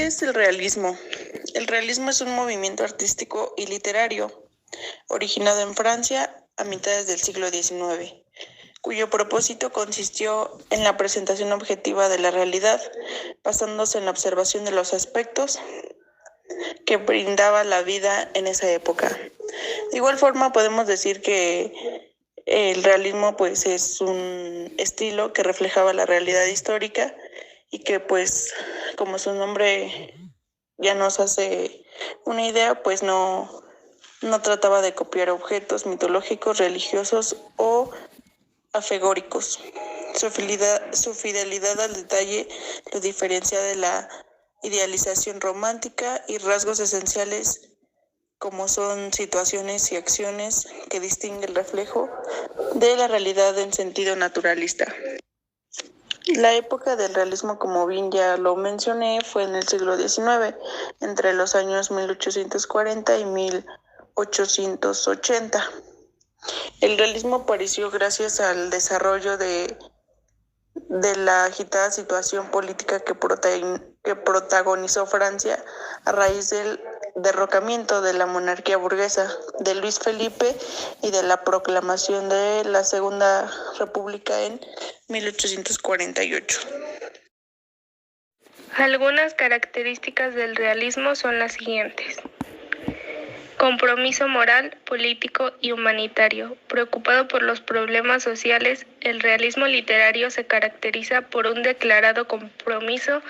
es el realismo? El realismo es un movimiento artístico y literario originado en Francia a mitades del siglo XIX, cuyo propósito consistió en la presentación objetiva de la realidad, basándose en la observación de los aspectos que brindaba la vida en esa época. De igual forma, podemos decir que el realismo pues es un estilo que reflejaba la realidad histórica y que pues como su nombre ya nos hace una idea, pues no trataba de copiar objetos mitológicos, religiosos o afegóricos. Su fidelidad al detalle lo diferencia de la idealización romántica y rasgos esenciales como son situaciones y acciones que distinguen el reflejo de la realidad en sentido naturalista. La época del realismo, como bien ya lo mencioné, fue en el siglo XIX, entre los años 1840 y 1880. El realismo apareció gracias al desarrollo de la agitada situación política que protagonizó Francia a raíz del derrocamiento de la monarquía burguesa de Luis Felipe y de la proclamación de la Segunda República en 1848. Algunas características del realismo son las siguientes. Compromiso moral, político y humanitario. Preocupado por los problemas sociales, el realismo literario se caracteriza por un declarado compromiso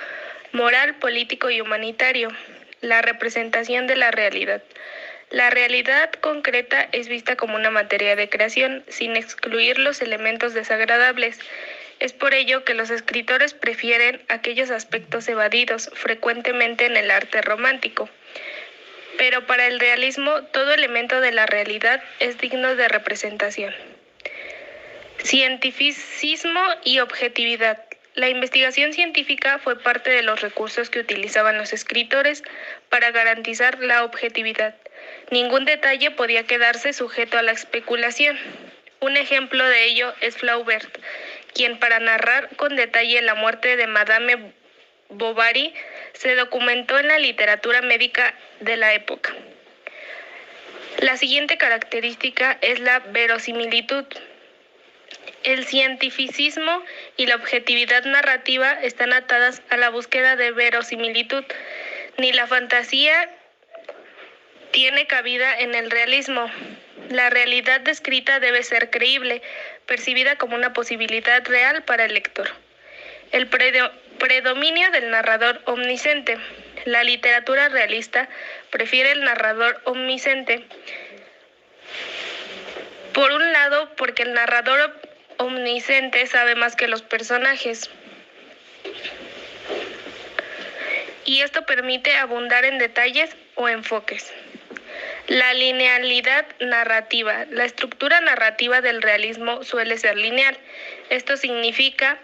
moral, político y humanitario. La representación de la realidad. La realidad concreta es vista como una materia de creación, sin excluir los elementos desagradables. Es por ello que los escritores prefieren aquellos aspectos evadidos, frecuentemente en el arte romántico. Pero para el realismo, todo elemento de la realidad es digno de representación. Cientificismo y objetividad. La investigación científica fue parte de los recursos que utilizaban los escritores para garantizar la objetividad. Ningún detalle podía quedarse sujeto a la especulación. Un ejemplo de ello es Flaubert, quien para narrar con detalle la muerte de Madame Bovary se documentó en la literatura médica de la época. La siguiente característica es la verosimilitud. El cientificismo y la objetividad narrativa están atadas a la búsqueda de verosimilitud. Ni la fantasía tiene cabida en el realismo. La realidad descrita debe ser creíble, percibida como una posibilidad real para el lector. El predominio del narrador omnisciente. La literatura realista prefiere el narrador omnisciente. Por un lado, porque el narrador omnisciente sabe más que los personajes. Y esto permite abundar en detalles o enfoques. La linealidad narrativa. La estructura narrativa del realismo suele ser lineal. Esto significa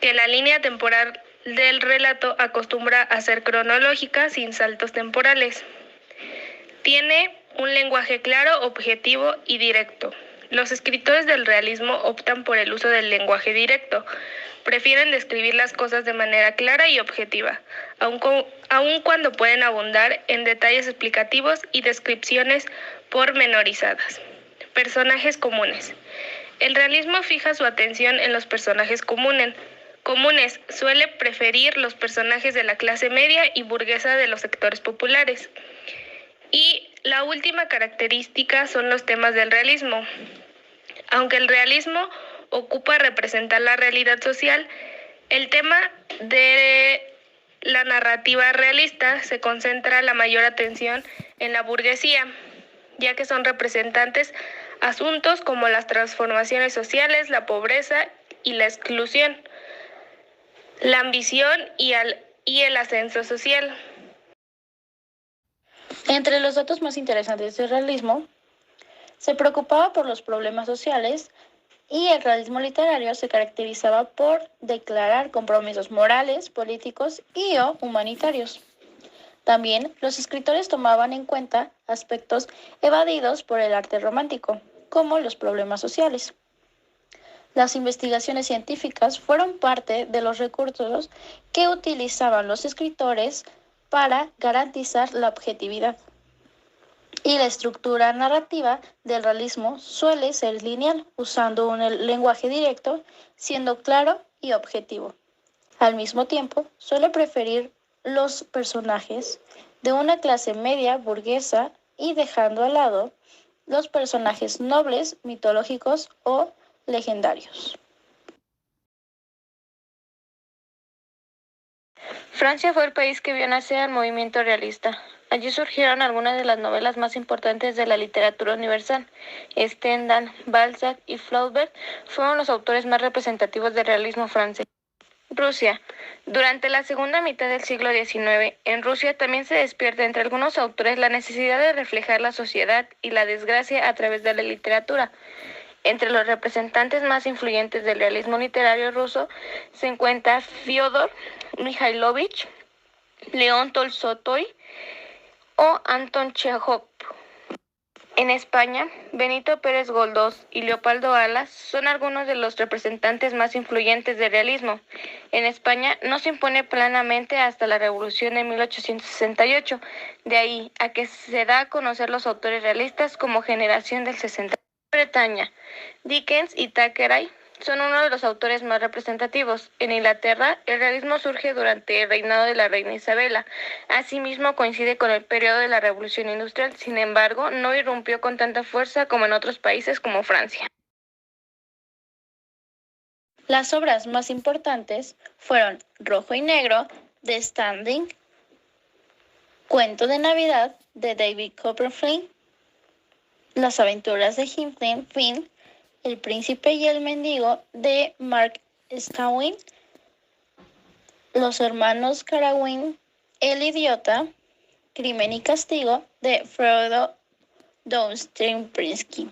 que la línea temporal del relato acostumbra a ser cronológica sin saltos temporales. Tiene un lenguaje claro, objetivo y directo. Los escritores del realismo optan por el uso del lenguaje directo. Prefieren describir las cosas de manera clara y objetiva, aun cuando pueden abundar en detalles explicativos y descripciones pormenorizadas. Personajes comunes. El realismo fija su atención en los personajes comunes. Suele preferir los personajes de la clase media y burguesa de los sectores populares. Y la última característica son los temas del realismo. Aunque el realismo ocupa representar la realidad social, el tema de la narrativa realista se concentra la mayor atención en la burguesía, ya que son representantes asuntos como las transformaciones sociales, la pobreza y la exclusión, la ambición y el ascenso social. Entre los datos más interesantes del realismo, se preocupaba por los problemas sociales y el realismo literario se caracterizaba por declarar compromisos morales, políticos y o humanitarios. También los escritores tomaban en cuenta aspectos evadidos por el arte romántico, como los problemas sociales. Las investigaciones científicas fueron parte de los recursos que utilizaban los escritores para garantizar la objetividad. Y la estructura narrativa del realismo suele ser lineal, usando un lenguaje directo, siendo claro y objetivo. Al mismo tiempo, suele preferir los personajes de una clase media burguesa y dejando al lado los personajes nobles, mitológicos o legendarios. Francia fue el país que vio nacer al movimiento realista. Allí surgieron algunas de las novelas más importantes de la literatura universal. Stendhal, Balzac y Flaubert fueron los autores más representativos del realismo francés. Rusia. Durante la segunda mitad del siglo XIX, en Rusia también se despierta entre algunos autores la necesidad de reflejar la sociedad y la desgracia a través de la literatura. Entre los representantes más influyentes del realismo literario ruso se encuentra Fyodor Mikhailovich, León Tolstói o Anton Chejov. En España, Benito Pérez Galdós y Leopoldo Alas son algunos de los representantes más influyentes del realismo. En España no se impone plenamente hasta la Revolución de 1868, de ahí a que se da a conocer los autores realistas como generación del 60. En Bretaña, Dickens y Thackeray son uno de los autores más representativos. En Inglaterra, el realismo surge durante el reinado de la reina Isabela. Asimismo, coincide con el periodo de la Revolución Industrial, sin embargo, no irrumpió con tanta fuerza como en otros países como Francia. Las obras más importantes fueron Rojo y Negro, de Standing, Cuento de Navidad, de David Copperfield, Las aventuras de Huckleberry Finn, El príncipe y el mendigo, de Mark Twain, Los hermanos Karamazov, El idiota, Crimen y castigo, de Fyodor Dostoyevsky.